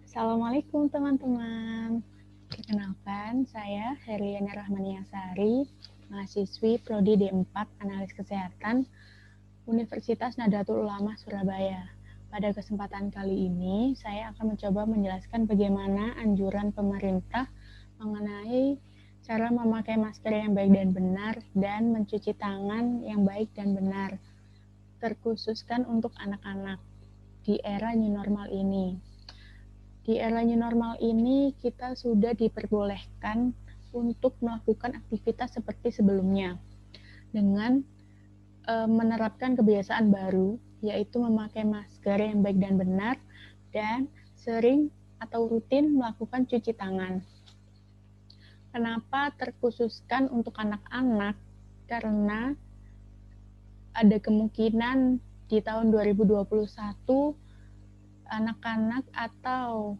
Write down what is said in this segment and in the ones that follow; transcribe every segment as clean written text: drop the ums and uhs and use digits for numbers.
Assalamualaikum teman-teman. Perkenalkan, saya Herliana Rahmaniasari, mahasiswi Prodi D4 Analis Kesehatan Universitas Nahdlatul Ulama Surabaya. Pada kesempatan kali ini, saya akan mencoba menjelaskan bagaimana anjuran pemerintah mengenai cara memakai masker yang baik dan benar dan mencuci tangan yang baik dan benar, terkhususkan untuk anak-anak di era new normal ini. Di era new normal ini kita sudah diperbolehkan untuk melakukan aktivitas seperti sebelumnya dengan menerapkan kebiasaan baru, yaitu memakai masker yang baik dan benar dan sering atau rutin melakukan cuci tangan. Kenapa terkhususkan untuk anak-anak? Karena ada kemungkinan di tahun 2021 anak-anak atau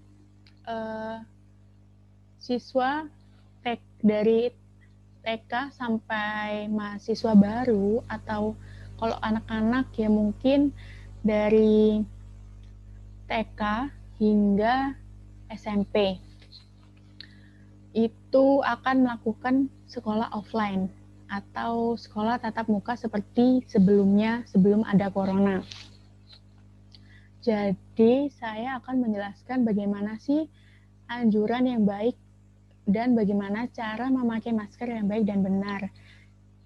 siswa dari TK sampai mahasiswa baru, atau kalau anak-anak ya mungkin dari TK hingga SMP itu akan melakukan sekolah offline atau sekolah tatap muka seperti sebelumnya, sebelum ada corona. Jadi saya akan menjelaskan bagaimana sih anjuran yang baik dan bagaimana cara memakai masker yang baik dan benar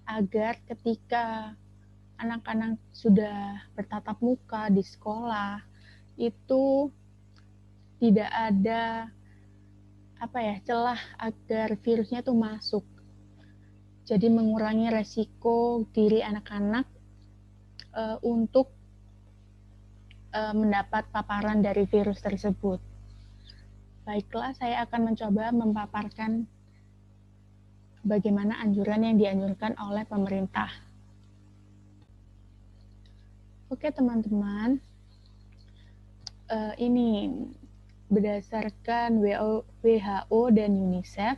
agar ketika anak-anak sudah bertatap muka di sekolah itu tidak ada celah agar virusnya itu masuk. Jadi mengurangi resiko diri anak-anak untuk mendapat paparan dari virus tersebut. Baiklah, saya akan mencoba memaparkan bagaimana anjuran yang dianjurkan oleh pemerintah. Oke teman-teman, ini berdasarkan WHO dan UNICEF,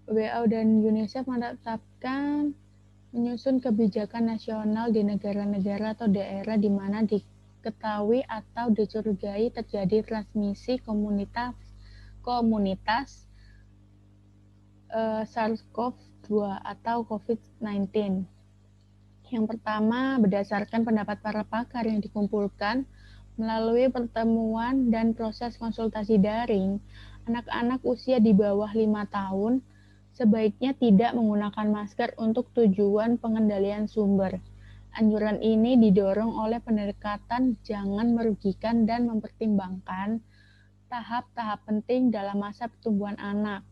WHO dan UNICEF menetapkan menyusun kebijakan nasional di negara-negara atau daerah di mana diketahui atau dicurigai terjadi transmisi komunitas SARS-CoV-2 atau COVID-19. Yang pertama, berdasarkan pendapat para pakar yang dikumpulkan melalui pertemuan dan proses konsultasi daring, anak-anak usia di bawah 5 tahun sebaiknya tidak menggunakan masker untuk tujuan pengendalian sumber. Anjuran ini didorong oleh pendekatan jangan merugikan dan mempertimbangkan tahap-tahap penting dalam masa pertumbuhan anak,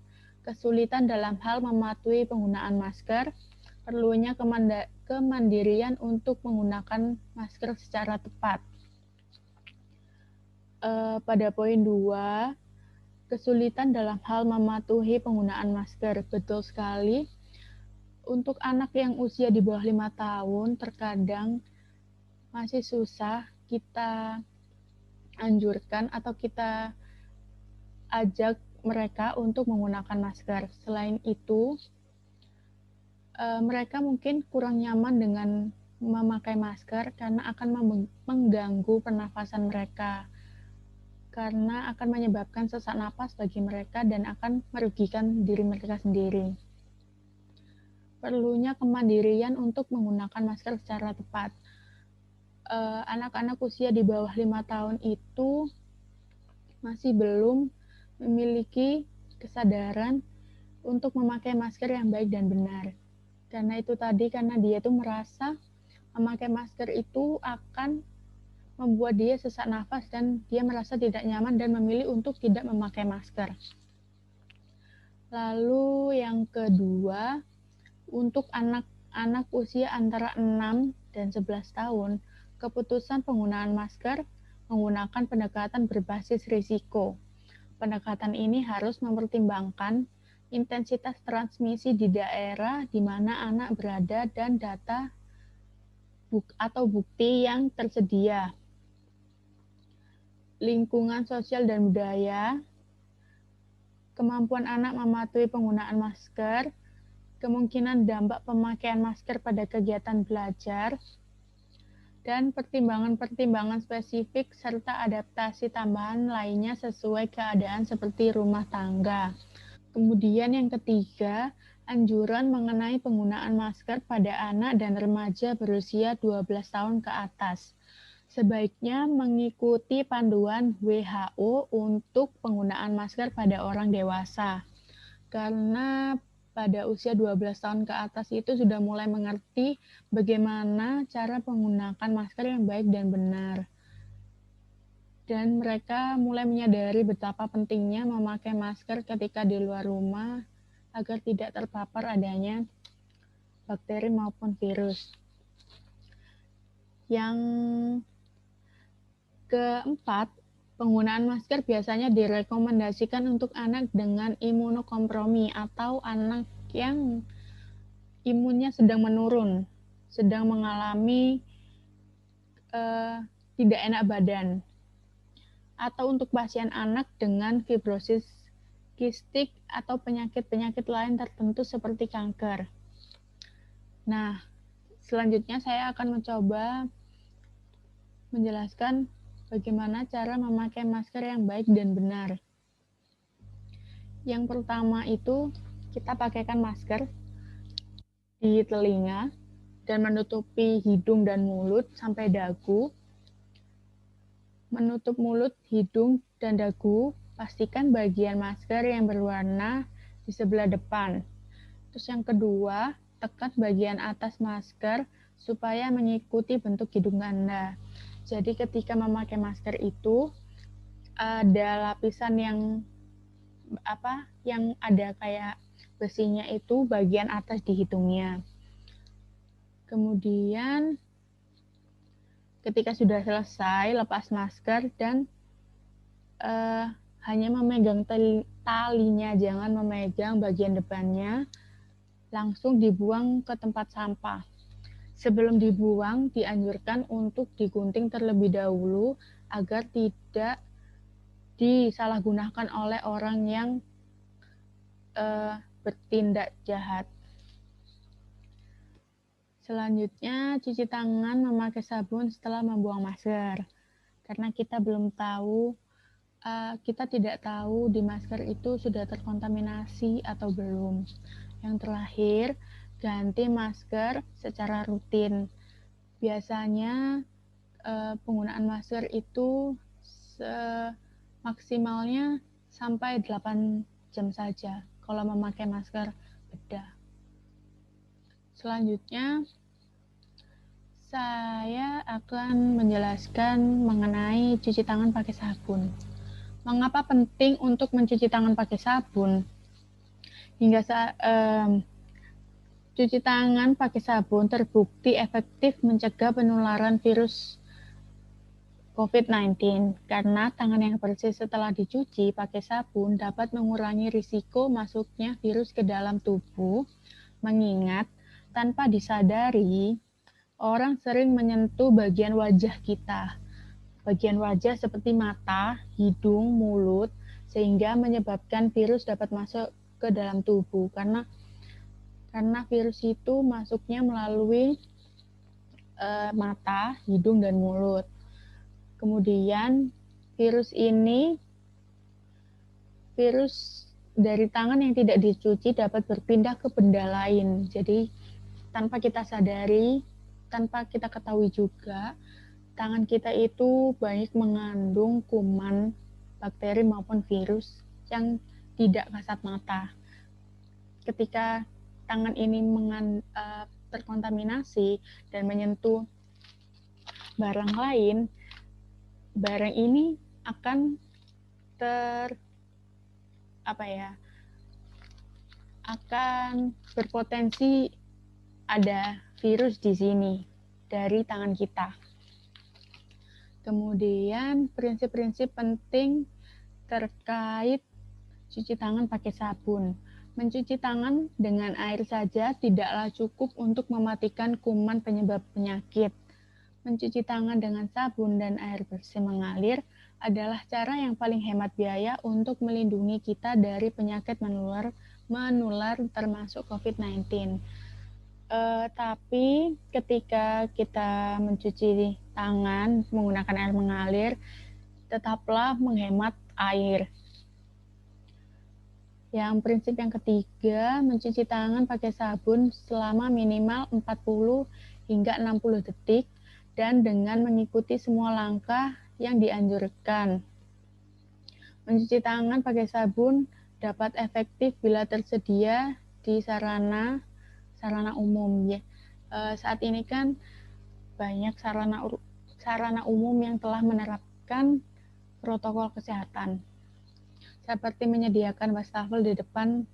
kesulitan dalam hal mematuhi penggunaan masker, perlunya kemandirian untuk menggunakan masker secara tepat. Pada poin 2, kesulitan dalam hal mematuhi penggunaan masker. Betul sekali, untuk anak yang usia di bawah 5 tahun terkadang masih susah kita anjurkan atau kita ajak mereka untuk menggunakan masker. Selain itu, mereka mungkin kurang nyaman dengan memakai masker karena akan mengganggu pernafasan mereka, karena akan menyebabkan sesak napas bagi mereka dan akan merugikan diri mereka sendiri. Perlunya kemandirian untuk menggunakan masker secara tepat. Anak-anak usia di bawah 5 tahun itu masih belum memiliki kesadaran untuk memakai masker yang baik dan benar. Karena itu tadi, karena dia itu merasa memakai masker itu akan membuat dia sesak nafas dan dia merasa tidak nyaman dan memilih untuk tidak memakai masker. Lalu yang kedua, untuk anak-anak usia antara 6 dan 11 tahun, keputusan penggunaan masker menggunakan pendekatan berbasis risiko. Pendekatan ini harus mempertimbangkan intensitas transmisi di daerah di mana anak berada dan data atau bukti yang tersedia, lingkungan sosial dan budaya, kemampuan anak mematuhi penggunaan masker, kemungkinan dampak pemakaian masker pada kegiatan belajar, dan pertimbangan-pertimbangan spesifik serta adaptasi tambahan lainnya sesuai keadaan seperti rumah tangga. Kemudian yang ketiga, anjuran mengenai penggunaan masker pada anak dan remaja berusia 12 tahun ke atas. Sebaiknya mengikuti panduan WHO untuk penggunaan masker pada orang dewasa. Karena pada usia 12 tahun ke atas itu sudah mulai mengerti bagaimana cara menggunakan masker yang baik dan benar. Dan mereka mulai menyadari betapa pentingnya memakai masker ketika di luar rumah agar tidak terpapar adanya bakteri maupun virus. Yang keempat, penggunaan masker biasanya direkomendasikan untuk anak dengan imunokompromi atau anak yang imunnya sedang menurun, sedang mengalami tidak enak badan, atau untuk pasien anak dengan fibrosis kistik atau penyakit-penyakit lain tertentu seperti kanker. Nah, selanjutnya saya akan mencoba menjelaskan bagaimana cara memakai masker yang baik dan benar. Yang pertama itu kita pakaikan masker di telinga dan menutupi hidung dan mulut sampai dagu. Menutup mulut, hidung, dan dagu, pastikan bagian masker yang berwarna di sebelah depan. Terus yang kedua, tekan bagian atas masker supaya mengikuti bentuk hidung Anda. Jadi ketika memakai masker itu ada lapisan yang ada kayak besinya itu bagian atas di hidungnya. Kemudian ketika sudah selesai lepas masker dan hanya memegang talinya, jangan memegang bagian depannya, langsung dibuang ke tempat sampah. Sebelum dibuang, dianjurkan untuk digunting terlebih dahulu agar tidak disalahgunakan oleh orang yang bertindak jahat. Selanjutnya, cuci tangan memakai sabun setelah membuang masker. Karena kita tidak tahu di masker itu sudah terkontaminasi atau belum. Yang terakhir, ganti masker secara rutin. Biasanya penggunaan masker itu maksimalnya sampai 8 jam saja kalau memakai masker bedah. Selanjutnya, saya akan menjelaskan mengenai cuci tangan pakai sabun. Mengapa penting untuk mencuci tangan pakai sabun? Cuci tangan pakai sabun terbukti efektif mencegah penularan virus COVID-19 karena tangan yang bersih setelah dicuci pakai sabun dapat mengurangi risiko masuknya virus ke dalam tubuh, mengingat tanpa disadari orang sering menyentuh bagian wajah kita. Bagian wajah seperti mata, hidung, mulut, sehingga menyebabkan virus dapat masuk ke dalam tubuh karena virus itu masuknya melalui mata, hidung, dan mulut. Kemudian virus dari tangan yang tidak dicuci dapat berpindah ke benda lain. Jadi tanpa kita sadari, tanpa kita ketahui juga, tangan kita itu banyak mengandung kuman, bakteri maupun virus yang tidak kasat mata. Ketika tangan ini terkontaminasi dan menyentuh barang lain, barang ini akan akan berpotensi ada virus di sini dari tangan kita. Kemudian prinsip-prinsip penting terkait cuci tangan pakai sabun. Mencuci tangan dengan air saja tidaklah cukup untuk mematikan kuman penyebab penyakit. Mencuci tangan dengan sabun dan air bersih mengalir adalah cara yang paling hemat biaya untuk melindungi kita dari penyakit menular termasuk COVID-19. Tapi ketika kita mencuci tangan menggunakan air mengalir, tetaplah menghemat air. Yang prinsip yang ketiga, mencuci tangan pakai sabun selama minimal 40 hingga 60 detik dan dengan mengikuti semua langkah yang dianjurkan. Mencuci tangan pakai sabun dapat efektif bila tersedia di sarana umum ya. Saat ini kan banyak sarana umum yang telah menerapkan protokol kesehatan seperti menyediakan wastafel di depan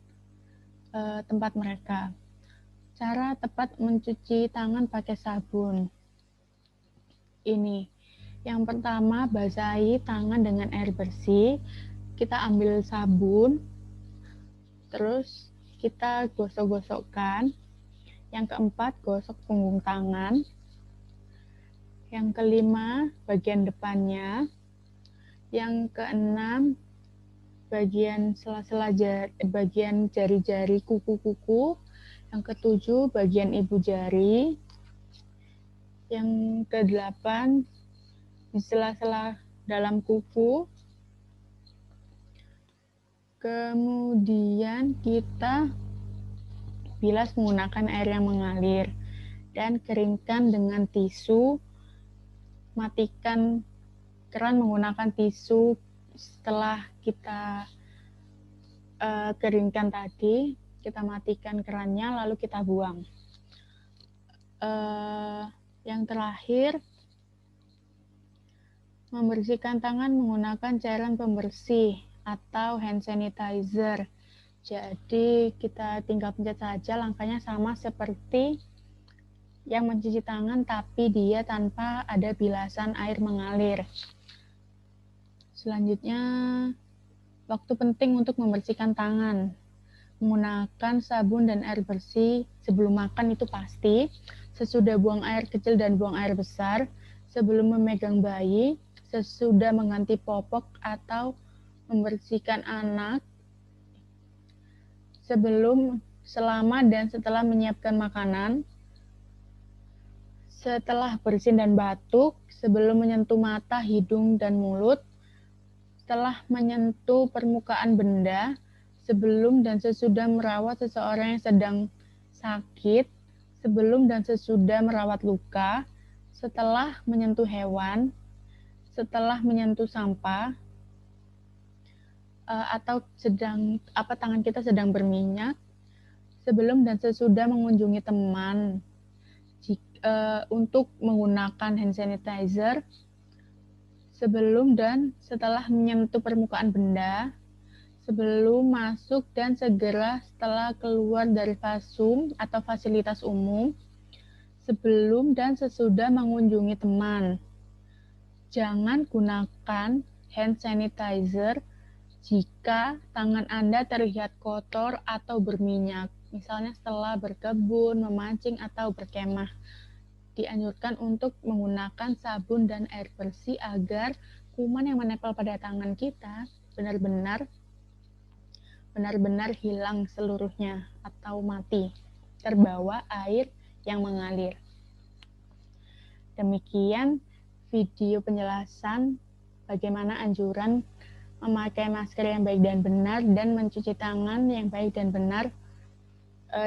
tempat mereka. Cara tepat mencuci tangan pakai sabun. Ini. Yang pertama, basahi tangan dengan air bersih. Kita ambil sabun, terus kita gosok-gosokkan. Yang keempat, gosok punggung tangan. Yang kelima, bagian depannya. Yang keenam, bagian sela-sela bagian jari-jari kuku-kuku. Yang ketujuh, bagian ibu jari. Yang kedelapan, di sela-sela dalam kuku. Kemudian kita bilas menggunakan air yang mengalir dan keringkan dengan tisu. Matikan keran menggunakan tisu setelah kita keringkan tadi. Kita matikan kerannya lalu kita buang. Yang terakhir, membersihkan tangan menggunakan cairan pembersih atau hand sanitizer. Jadi kita tinggal pencet saja, langkahnya sama seperti yang mencuci tangan tapi dia tanpa ada bilasan air mengalir. Selanjutnya, waktu penting untuk membersihkan tangan. Menggunakan sabun dan air bersih sebelum makan itu pasti, sesudah buang air kecil dan buang air besar, sebelum memegang bayi, sesudah mengganti popok atau membersihkan anak, sebelum, selama, dan setelah menyiapkan makanan, setelah bersin dan batuk, sebelum menyentuh mata, hidung, dan mulut, setelah menyentuh permukaan benda, sebelum dan sesudah merawat seseorang yang sedang sakit, sebelum dan sesudah merawat luka, setelah menyentuh hewan, setelah menyentuh sampah, atau tangan kita sedang berminyak, sebelum dan sesudah mengunjungi teman, untuk menggunakan hand sanitizer, sebelum dan setelah menyentuh permukaan benda, sebelum masuk dan segera setelah keluar dari fasum atau fasilitas umum, sebelum dan sesudah mengunjungi teman. Jangan gunakan hand sanitizer jika tangan Anda terlihat kotor atau berminyak, misalnya setelah berkebun, memancing, atau berkemah. Dianjurkan untuk menggunakan sabun dan air bersih agar kuman yang menempel pada tangan kita benar-benar hilang seluruhnya atau mati, terbawa air yang mengalir. Demikian video penjelasan bagaimana anjuran memakai masker yang baik dan benar dan mencuci tangan yang baik dan benar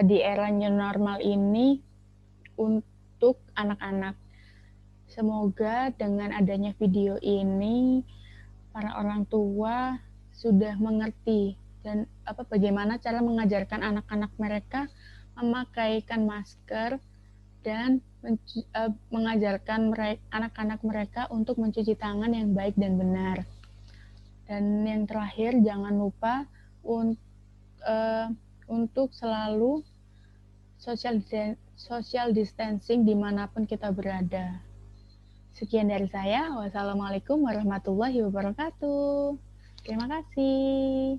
di era new normal ini untuk anak-anak. Semoga dengan adanya video ini para orang tua sudah mengerti dan bagaimana cara mengajarkan anak-anak mereka memakaikan masker dan mengajarkan anak-anak mereka untuk mencuci tangan yang baik dan benar. Dan yang terakhir, jangan lupa untuk selalu social distancing dimanapun kita berada. Sekian dari saya. Wassalamualaikum warahmatullahi wabarakatuh. Terima kasih.